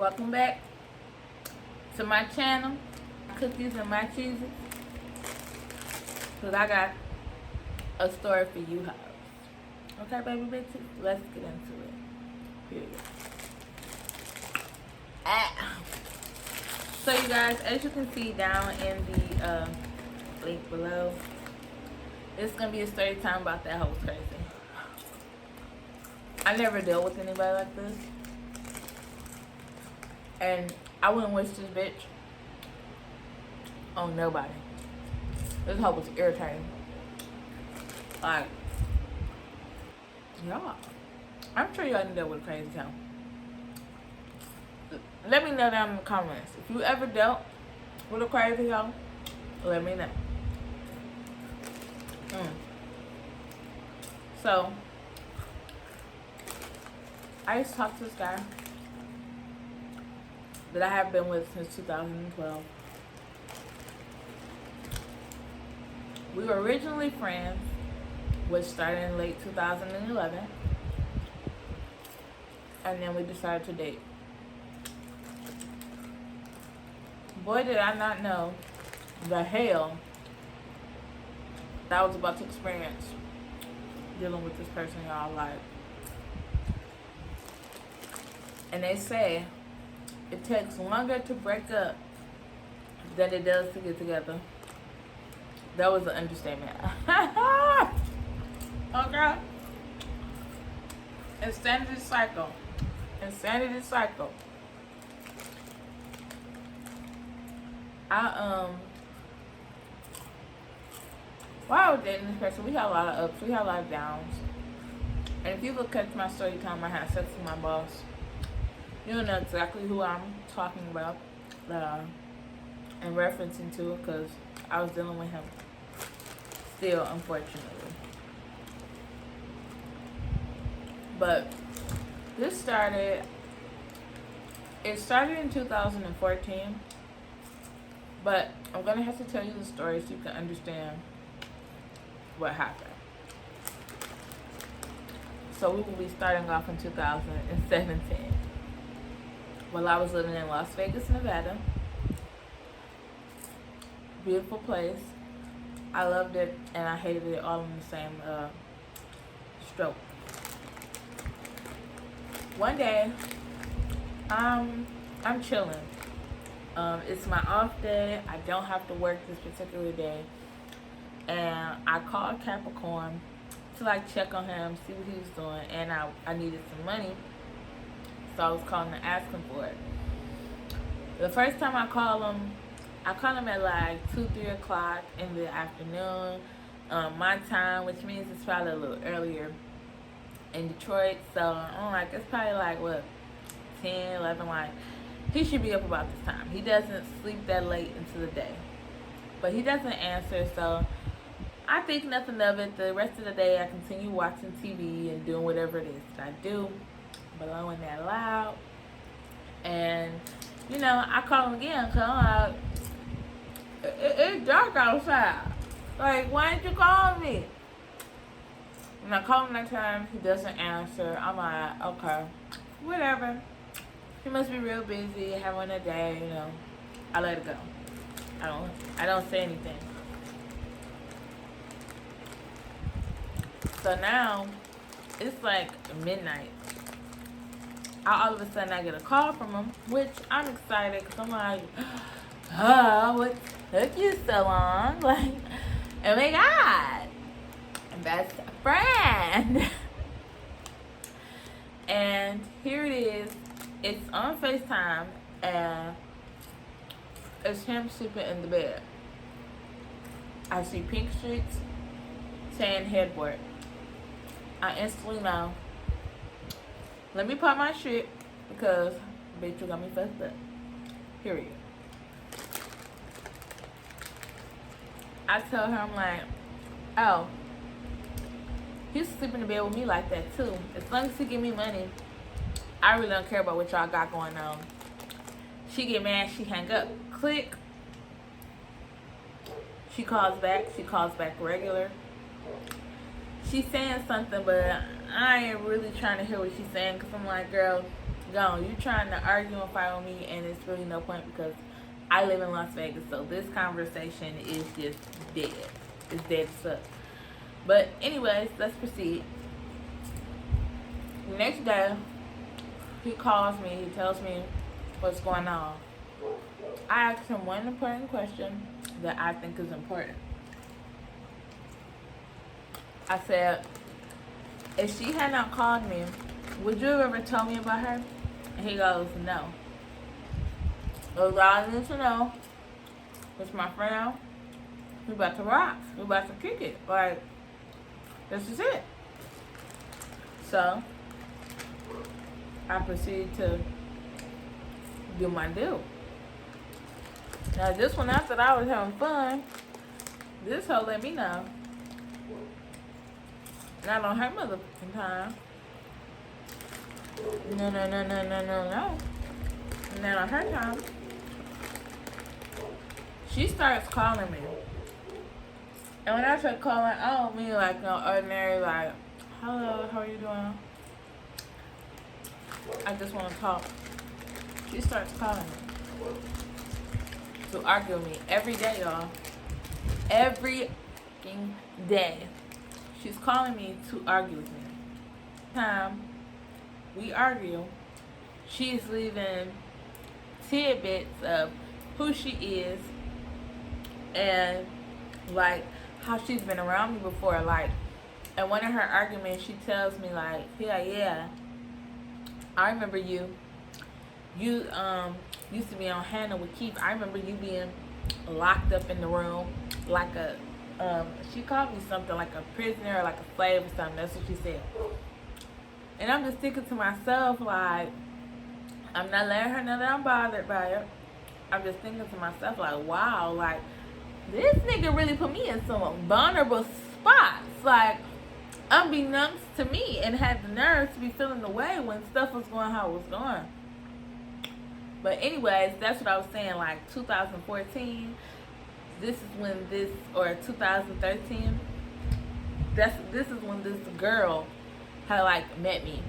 Welcome back to my channel, Cookies and My Cheeses, because I got a story for you hoes. Okay, baby bitches, let's get into it. Period. So you guys, as you can see down in the link below, it's going to be a story time about that Heaux crazy. I never dealt with anybody like this. And I wouldn't wish this bitch on nobody. This hoe was irritating. Like, y'all, I'm sure y'all done dealt with a crazy time. Let me know down in the comments. If you ever dealt with a crazy hoe, let me know. So, I used to talk to this guy that I have been with since 2012. We were originally friends, which started in late 2011. And then we decided to date. Boy, did I not know the hell that I was about to experience dealing with this person, y'all. Like, and they say it takes longer to break up than it does to get together. That was an understatement. Okay. Insanity cycle. Insanity cycle. While I was dating this person, we had a lot of ups, we had a lot of downs. And if you look at my story time, I had sex with my boss. You'll know exactly who I'm talking about and referencing to, because I was dealing with him still, unfortunately. But this started in 2014, but I'm gonna have to tell you the story so you can understand what happened. So we will be starting off in 2017. Well, I was living in Las Vegas, Nevada. Beautiful place. I loved it and I hated it all in the same stroke. One day, I'm chilling. It's my off day. I don't have to work this particular day. And I called Capricorn to like check on him, see what he was doing, and I needed some money. So I was calling to ask him for it. The first time I called him at like 2, 3 o'clock in the afternoon, my time, which means it's probably a little earlier in Detroit. So I'm like, it's probably like, what, 10, 11, like, he should be up about this time. He doesn't sleep that late into the day. But he doesn't answer, so I think nothing of it. The rest of the day, I continue watching TV and doing whatever it is that I do. Blowing that loud. And, you know, I call him again because I'm like, it's dark outside. Like, why didn't you call me? And I call him that time, he doesn't answer. I'm like, okay, whatever. He must be real busy, having a day, you know. I let it go. I don't say anything. So now, it's like midnight. All of a sudden I get a call from him, which I'm excited because I'm like, oh, what took you so long? Like, oh my God, best friend. And here it is. It's on FaceTime and it's him sleeping in the bed. I see pink streaks, tan headboard. I instantly know. Let me pop my shit because bitch, you got me fucked up. Period. I tell her, I'm like, oh, he's sleeping in the bed with me like that too. As long as he give me money, I really don't care about what y'all got going on. She get mad, she hang up. Click. She calls back regular. She's saying something, but I ain't really trying to hear what she's saying because I'm like, girl, gone. You trying to argue and fight with me, and it's really no point because I live in Las Vegas, so this conversation is just dead. It's dead as fuck. But anyways, let's proceed. The next day, he calls me. He tells me what's going on. I asked him one important question that I think is important. I said, if she had not called me, would you have ever told me about her? And he goes, no. All I need to know was my friend. We about to rock. We about to kick it. Like, this is it. So, I proceeded to do my do. Now, this one, after I was having fun, this hoe let me know. Not on her motherfucking time. No. Not on her time. She starts calling me. And when I start calling, I don't mean like no ordinary, like, hello, how are you doing? I just want to talk. She starts calling me to argue with me every day, y'all. Every fucking day. She's calling me to argue with me. Time we argue, she's leaving tidbits of who she is and like how she's been around me before. Like, in one of her arguments, she tells me like, yeah, I remember you used to be on Hannah with Keith. I remember you being locked up in the room like a she called me something like a prisoner or like a slave or something. That's what she said. And I'm just thinking to myself, like, I'm not letting her know that I'm bothered by it. I'm just thinking to myself, like, wow, like, this nigga really put me in some vulnerable spots. Like, unbeknownst to me, and had the nerve to be feeling the way when stuff was going how it was going. But anyways, that's what I was saying, like, 2014, this is when this, or 2013, this is when this girl had like met me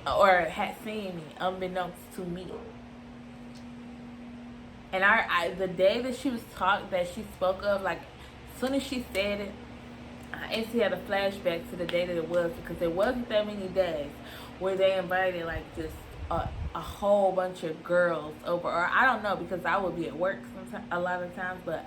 or had seen me unbeknownst to me. And I the day that she spoke of, like, as soon as she said it, I instantly had a flashback to the day that it was, because there wasn't that many days where they invited like just a whole bunch of girls over, or I don't know, because I would be at work sometimes, a lot of times, but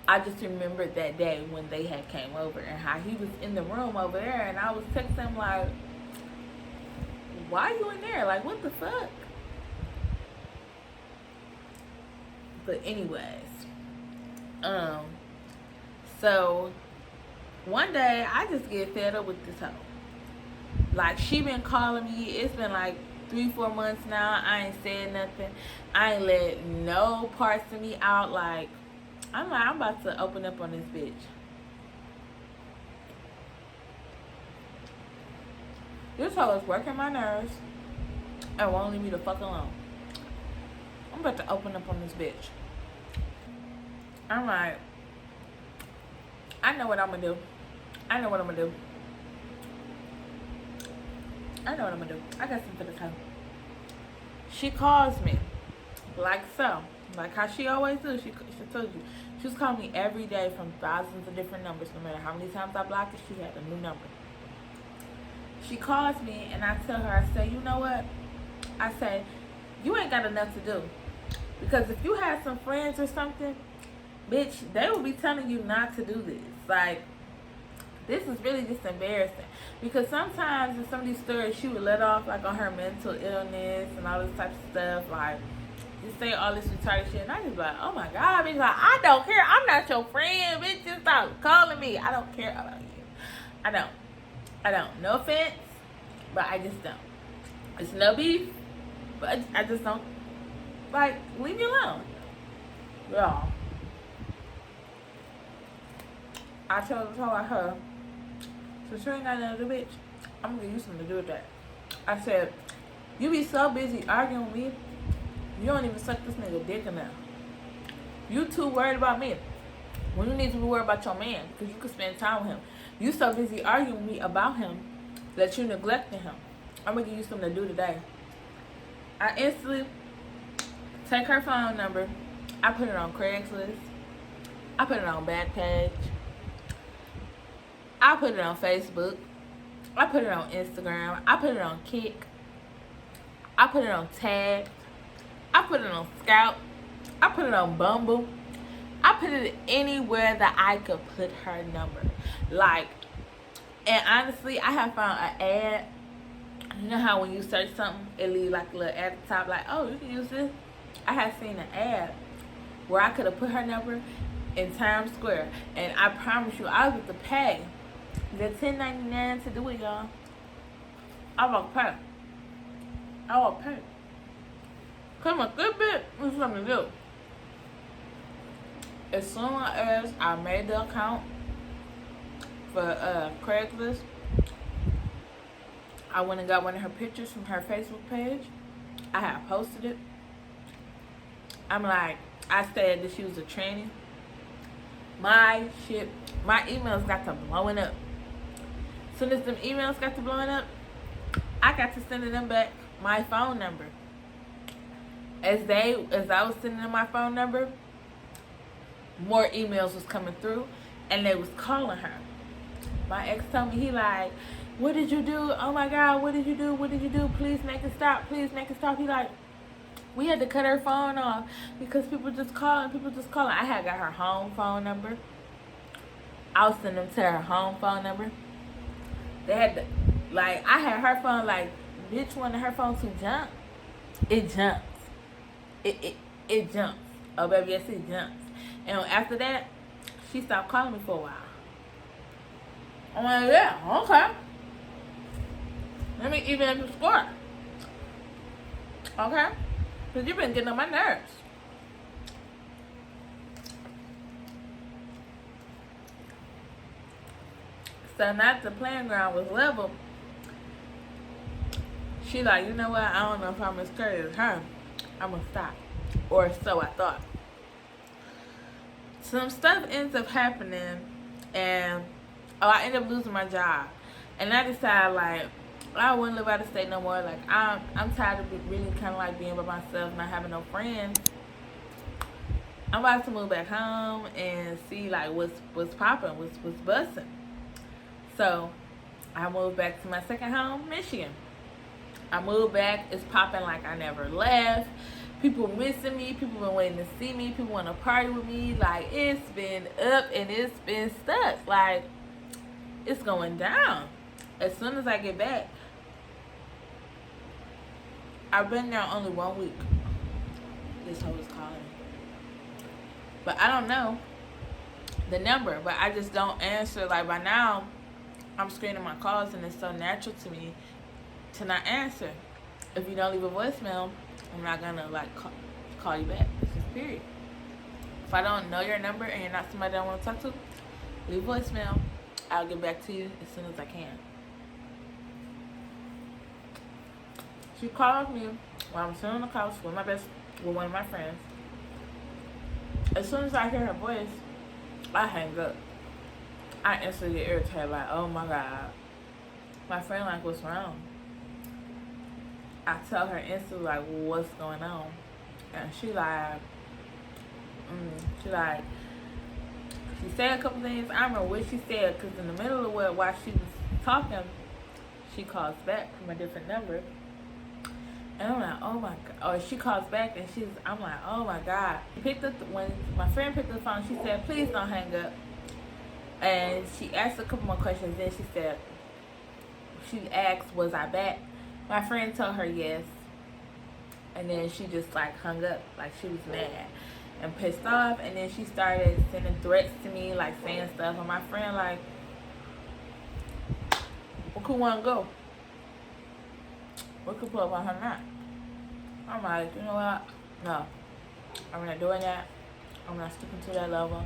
I just remembered that day when they had came over and how he was in the room over there, and I was texting him like, why are you in there? Like, what the fuck? But anyways, so one day I just get fed up with this hoe. Like, she been calling me. It's been like 3-4 months now. I ain't said nothing. I ain't let no parts of me out. Like, I'm like, I'm about to open up on this bitch. This hoe is working my nerves and won't leave me the fuck alone. I'm about to open up on this bitch. I'm like, I know what I'm gonna do. I know what I'm gonna do. I know what I'm gonna do. I got something to tell. She calls me like so. Like how she always do. She told you. She was calling me every day from thousands of different numbers. No matter how many times I blocked it, she had a new number. She calls me and I tell her, I say, you know what? I say, you ain't got enough to do. Because if you had some friends or something, bitch, they will be telling you not to do this. Like, this is really just embarrassing. Because sometimes in some of these stories, she would let off like on her mental illness and all this type of stuff. Like, just say all this retarded shit. And I just be like, oh my God, bitch. Like, I don't care. I'm not your friend, bitch. Just stop calling me. I don't care about you. I don't. No offense, but I just don't. It's no beef, but I just don't. Like, leave me alone. Y'all. I told her, so she ain't got nothing to do, bitch. I'm gonna give you something to do with that. I said, you be so busy arguing with me, you don't even suck this nigga dick enough. You too worried about me when you need to be worried about your man, because you can spend time with him. You so busy arguing with me about him that you neglecting him. I'm gonna give you something to do today. I instantly take her phone number. I put it on Craigslist. I put it on Backpage. I put it on Facebook. I put it on Instagram. I put it on Kick. I put it on Tag. I put it on Scout. I put it on Bumble. I put it anywhere that I could put her number. Like, and honestly, I have found an ad. You know how when you search something, it leaves like a little ad at the top, like, oh, you can use this. I have seen an ad where I could have put her number in Times Square, and I promise you, I was going to pay the $10.99 to do it, y'all. I will pay. I will pay. Come on, good bit is something to do. As soon as I made the account for Craigslist, I went and got one of her pictures from her Facebook page. I had posted it. I'm like, I said that she was a tranny. My emails got to blowing up. As soon as them emails got to blowing up, I got to sending them back my phone number. As I was sending them my phone number, more emails was coming through, and they was calling her. My ex told me, he like, what did you do? Oh my God, what did you do? What did you do? Please make it stop. Please make it stop. He like, we had to cut her phone off because people just calling. I had got her home phone number. I was sending them to her home phone number. They had to, like, I had her phone, like, bitch wanted her phone to jump. It jumps. It jumps. Oh baby, yes, it jumps. And after that, she stopped calling me for a while. I'm like, yeah, okay. Let me even up the score. Okay? Because you've been getting on my nerves. So now the playing ground was level. She like, you know what? I don't know if I'm as crazy as her. I'm going to stop. Or so I thought. Some stuff ends up happening. And, I end up losing my job. And I decided, like, I wouldn't live out of state no more. Like, I'm tired of really kind of like being by myself, not having no friends. I'm about to move back home and see like what's popping, what's busting. So I moved back to my second home, Michigan. I moved back. It's popping like I never left. People missing me. People been waiting to see me. People want to party with me. Like, it's been up and it's been stuck. Like, it's going down. As soon as I get back, I've been there only 1 week. This hoe is calling me. But I don't know the number, but I just don't answer. Like, by now, I'm screening my calls, and it's so natural to me to not answer. If you don't leave a voicemail, I'm not gonna like call you back. It's just period. If I don't know your number and you're not somebody I want to talk to, leave a voicemail. I'll get back to you as soon as I can. She called me while I'm sitting on the couch with one of my friends. As soon as I hear her voice, I hang up. I instantly get irritated, like, oh my God. My friend like, what's wrong? I tell her instantly, like, what's going on? And she said a couple things. I don't remember what she said, because in the middle of while she was talking, she calls back from a different number. And I'm like, oh my God. Or she calls back and I'm like, oh my God. When my friend picked up the phone, she said, please don't hang up. And she asked a couple more questions. Then she asked, was I back? My friend told her yes. And then she just like hung up. Like, she was mad and pissed off. And then she started sending threats to me, like saying stuff. And my friend like, well, who wanna go? We could pull up on her now. I'm like, you know what? No. I'm not doing that. I'm not sticking to that level.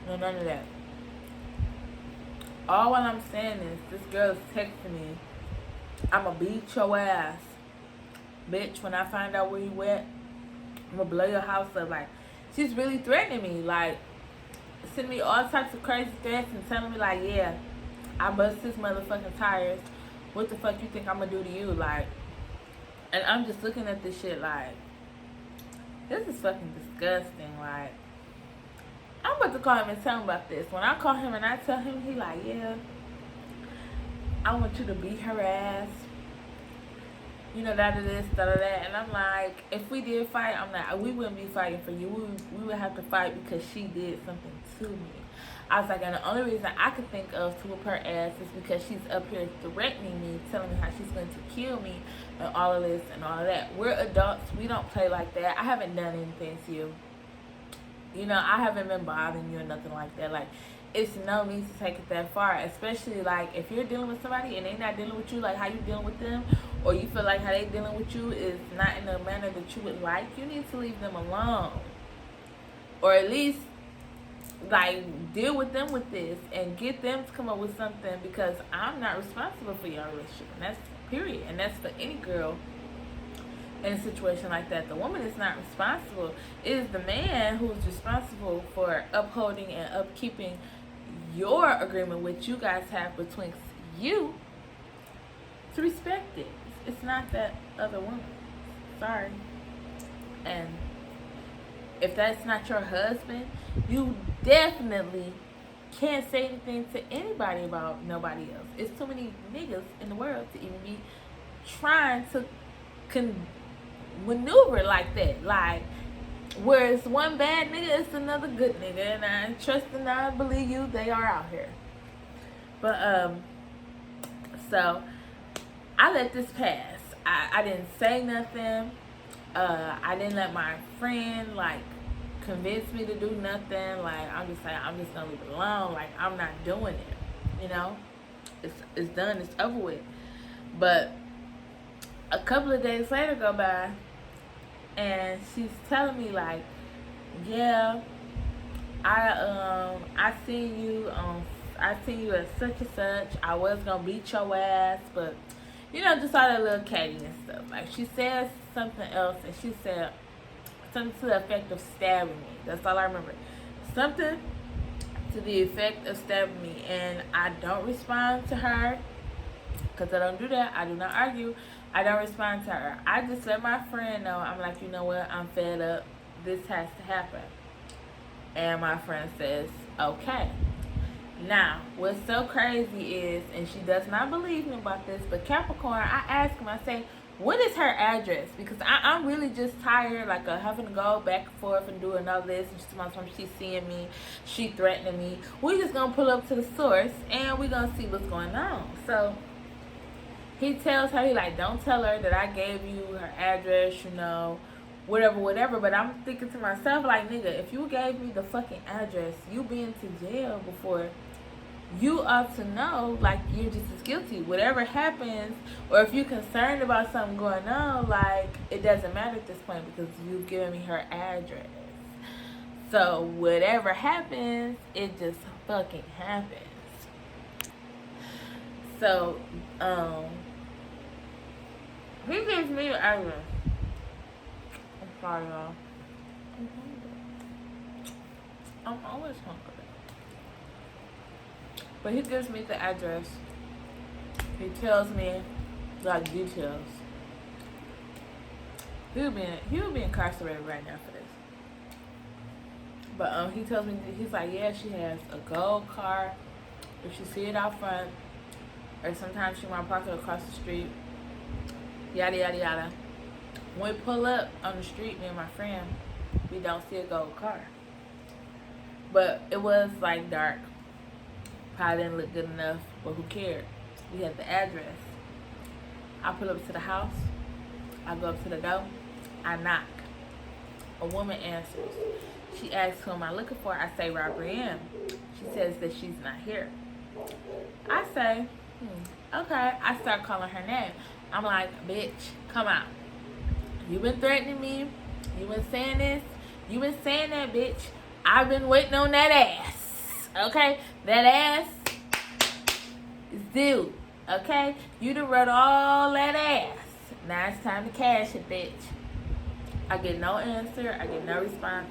No, none of that. All what I'm saying is, this girl's texting me, I'ma beat your ass. Bitch, when I find out where you at, I'ma blow your house up. Like, she's really threatening me. Like, sending me all types of crazy threats and telling me, like, yeah, I bust his motherfucking tires. What the fuck you think I'm gonna do to you? Like, And I'm just looking at this shit like, this is fucking disgusting. Like, I'm about to call him and tell him about this. When I call him and I tell him, he like, yeah, I want you to beat her ass. You know, that of this, that of that. And I'm like, if we did fight, I'm like, we wouldn't be fighting for you. We would have to fight because she did something to me. I was like, and the only reason I could think of to whip her ass is because she's up here threatening me, telling me how she's going to kill me and all of this and all of that. We're adults. We don't play like that. I haven't done anything to you. You know, I haven't been bothering you or nothing like that. Like, it's no need to take it that far, especially like if you're dealing with somebody and they not dealing with you like how you dealing with them, or you feel like how they dealing with you is not in the manner that you would like, you need to leave them alone, or at least like deal with them with this and get them to come up with something, because I'm not responsible for your relationship, and that's period. And that's for any girl in a situation like that. The woman is not responsible. It is the man who's responsible for upholding and upkeeping your agreement which you guys have between you, to respect it. It's not that other woman. Sorry. And if that's not your husband, you definitely can't say anything to anybody about nobody else. It's too many niggas in the world to even be trying to maneuver like that. Like, where it's one bad nigga, it's another good nigga, and I trust and I believe you, they are out here. But so I let this pass. I didn't say nothing. I didn't let my friend like convince me to do nothing. Like, I'm just like, I'm just gonna leave it alone. Like, I'm not doing it. You know, it's done. It's over with. But a couple of days later go by, and she's telling me like, yeah, I seen you at such and such. I was gonna beat your ass, but you know, just all that little catty and stuff. Like, she said something else, and she said something to the effect of stabbing me. That's all I remember. Something to the effect of stabbing me, and I don't respond to her because I don't do that. I do not argue. I don't respond to her. I just let my friend know. I'm like, you know what? I'm fed up. This has to happen. And my friend says, okay. Now, what's so crazy is, and she does not believe me about this, but Capricorn, I ask him, I say, what is her address? Because I'm really just tired, like, of having to go back and forth and doing all this. And just sometimes she's seeing me, she threatening me. We're just going to pull up to the source, and we're going to see what's going on. So he tells her, he like, don't tell her that I gave you her address, you know, whatever. But I'm thinking to myself, like, nigga, if you gave me the fucking address, you been to jail before, you ought to know, like, you're just as guilty. Whatever happens, or if you're concerned about something going on, like, it doesn't matter at this point because you've given me her address. So whatever happens, it just fucking happens. So, he gives me the address. I'm sorry, y'all. I'm hungry. I'm always hungry. But he gives me the address. He tells me, like, details. He would be incarcerated right now for this. But he tells me, he's like, yeah, she has a gold car. If she see it out front, or sometimes she might park it across the street. Yada, yada, yada. When we pull up on the street, me and my friend, we don't see a gold car. But it was, like, dark. Probably didn't look good enough, but who cared? We had the address. I pull up to the house. I go up to the door. I knock. A woman answers. She asks who am I looking for. I say Robbery M. She says that she's not here. I say, okay. I start calling her name. I'm like, bitch, come out. You been threatening me. You been saying this. You been saying that, bitch. I've been waiting on that ass. Okay? That ass is due. Okay? You done run all that ass. Now it's time to cash it, bitch. I get no answer. I get no response.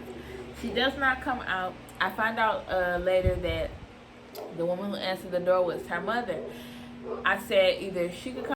She does not come out. I find out later that the woman who answered the door was her mother. I said either she could come